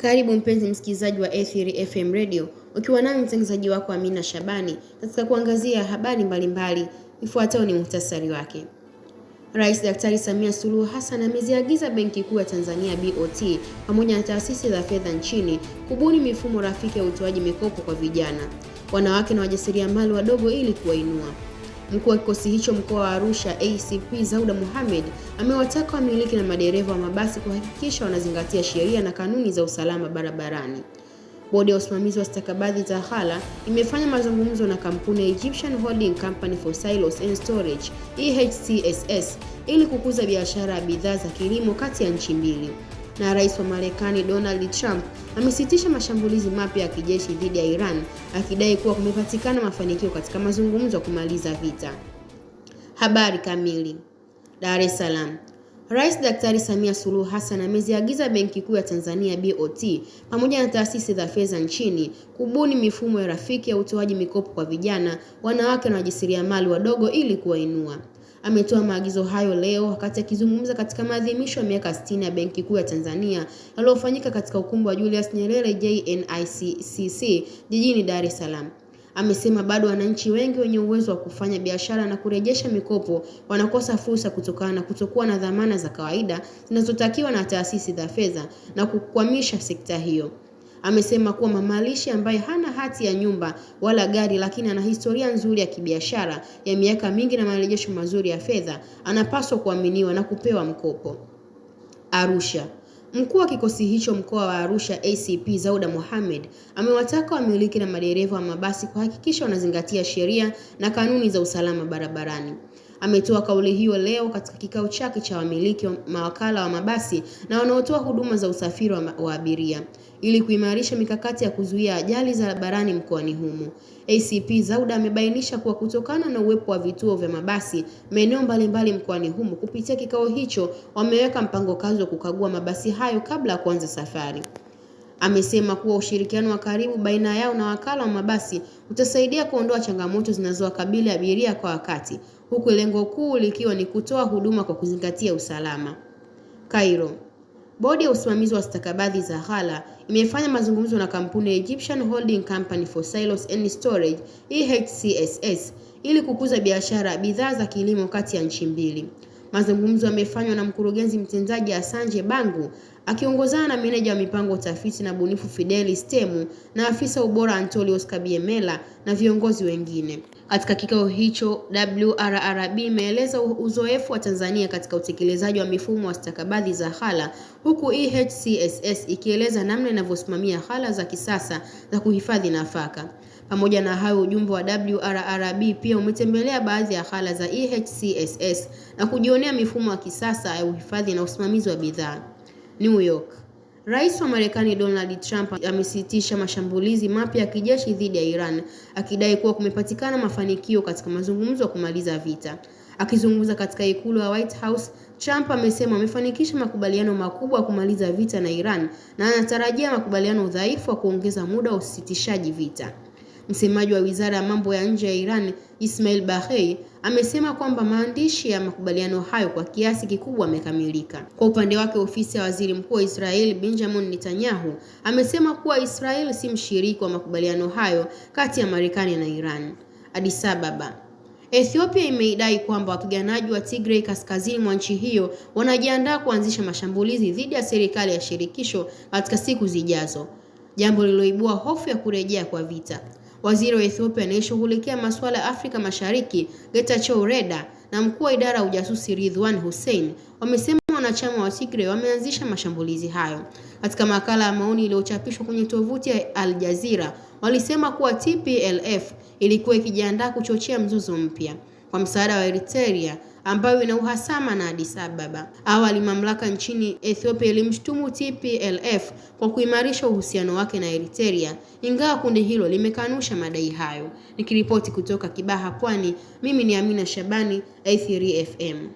Karibu mpenzi msikilizaji wa A3 FM Radio, ukiwa nami mtangazaji wako Amina Shabani, katika kuangazia habari mbalimbali. Ifuatayo ni muhtasari wake. Rais Daktari Samia Suluhu Hassan ameziagiza Benki Kuu ya Tanzania BOT pamoja na taasisi za fedha nchini kubuni mifumo rafiki ya utoaji mikopo kwa vijana, wanawake na wajasiriamali wadogo ili kuwainua. Mkuu wa kikosi hicho mkoa wa Arusha ACP Zauda Mohamed amewataka wamiliki na madereva wa mabasi kuhakikisha wanazingatia sheria na kanuni za usalama barabarani. Bodi ya usimamizi wa stakabadhi za ghala imefanya mazungumzo na kampuni ya Egyptian Holding Company for Silos and Storage EHCSS ili kukuza biashara ya bidhaa za kilimo kati ya nchi mbili. Na Rais wa Marekani Donald Trump amesitisha mashambulizi mapya ya kijeshi dhidi ya Iran, akidai kuwa kumepatikana mafanikio katika mazungumzo ya kumaliza vita. Habari kamili. Dar es Salaam. Rais Daktari Samia Suluhu Hassan ameziagiza Benki Kuu ya Tanzania BOT pamoja na taasisi za fedha nchini kubuni mifumo ya rafiki ya utoaji mikopo kwa vijana, wanawake na wajasiriamali wadogo ili kuwainua. Ametoa maagizo hayo leo wakati akizungumza katika maadhimisho ya miaka 60 ya Benki Kuu ya Tanzania yaliyofanyika katika ukumbi wa Julius Nyerere JNICC jijini Dar es Salaam. Amesema bado wananchi wengi wenye uwezo wa kufanya biashara na kurejesha mikopo wanakosa fursa kutokana na kutokuwa na dhamana za kawaida zinazotakiwa na taasisi za fedha na kukwamisha sekta hiyo. Amesema kuwa mamalishe ambaye hana hati ya nyumba wala gari lakini ana historia nzuri ya kibiashara ya miaka mingi na marejesho mazuri ya fedha anapaswa kuaminiwa na kupewa mkopo. Arusha. Mkuu wa kikosi hicho mkoa wa Arusha ACP Zauda Mohamed amewataka wamiliki na madereva wa mabasi kuhakikisha wanazingatia sheria na kanuni za usalama barabarani. Ametoa kauli hiyo leo katika kikao chake cha wamiliki, mawakala wa mabasi na wanaotoa huduma za usafiri wa abiria ili kuimarisha mikakati ya kuzuia ajali za barabarani mkoani humo. ACP Zauda amebainisha kuwa kutokana na uwepo wa vituo vya mabasi maeneo mbalimbali mkoani humo, kupitia kikao hicho wameweka mpango kazi wa kukagua mabasi hayo kabla ya kuanza safari. Amesema kuwa ushirikiano wa karibu baina yao na wakala wa mabasi utasaidia kuondoa changamoto zinazowakabili abiria kwa wakati, huku lengo kuu likiwa ni kutoa huduma kwa kuzingatia usalama. Cairo. Bodi ya usimamizi wa stakabadhi za ghala imefanya mazungumzo na kampuni ya Egyptian Holding Company for Silos and Storage EHCSS ili kukuza biashara ya bidhaa za kilimo kati ya nchi mbili. Mazungumzo yamefanywa na mkurugenzi mtendaji Asanje Bangu akiongozana na meneja wa mipango, utafiti na bunifu Fidelis Temu na afisa ubora Antolios Kabiemela na viongozi wengine. Katika kikao hicho, WRRB imeeleza uzoefu wa Tanzania katika utekelezaji wa mifumo wa stakabadhi za ghala, huku EHCSS ikieleza namna inavyosimamia ghala za kisasa za kuhifadhi nafaka. Pamoja na hayo, ujumbe wa WRRB pia umetembelea baadhi ya ghala za EHCSS na kujionea mifumo ya kisasa ya uhifadhi na usimamizi wa bidhaa. New York. Rais wa Marekani Donald Trump amesitisha mashambulizi mapya ya kijeshi dhidi ya Iran, akidai kuwa kumepatikana mafanikio katika mazungumzo ya kumaliza vita. Akizungumza katika ikulu ya White House, Trump amesema amefanikisha makubaliano makubwa ya kumaliza vita na Iran na anatarajia makubaliano dhaifu ya kuongeza muda wa usitishaji vita. Msemaji wa Wizara ya Mambo ya Nje ya Iran, Ismail Baghei, amesema kwamba maandishi ya makubaliano hayo kwa kiasi kikubwa yamekamilika. Kwa upande wake, ofisi ya Waziri Mkuu wa Israel Benjamin Netanyahu amesema kuwa Israel si mshiriki wa makubaliano hayo kati ya Marekani na Iran. Addis Ababa. Ethiopia imeidai kwamba wapiganaji wa Tigray kaskazini mwa nchi hiyo wanajiandaa kuanzisha mashambulizi dhidi ya serikali ya shirikisho katika siku zijazo, jambo lililoibua hofu ya kurejea kwa vita. Waziri wa Ethiopia anayeshughulikia masuala ya Afrika Mashariki Getachew Reda na mkuu wa idara ya ujasusi Ridwan Hussein wamesema wanachama wa Tigray wameanzisha mashambulizi hayo. Katika makala ya maoni iliyochapishwa kwenye tovuti ya Al Jazeera, walisema kuwa TPLF ilikuwa ikijiandaa kuchochea mzozo mpya kwa msaada wa Eritrea ambayo ina uhasama na Addis Ababa. Awali, mamlaka nchini Ethiopia ilimshutumu TPLF kwa kuimarisha uhusiano wake na Eritrea, ingawa kundi hilo limekanusha madai hayo. Nikiripoti kutoka Kibaha, Pwani, mimi ni Amina Shabani, A3 FM.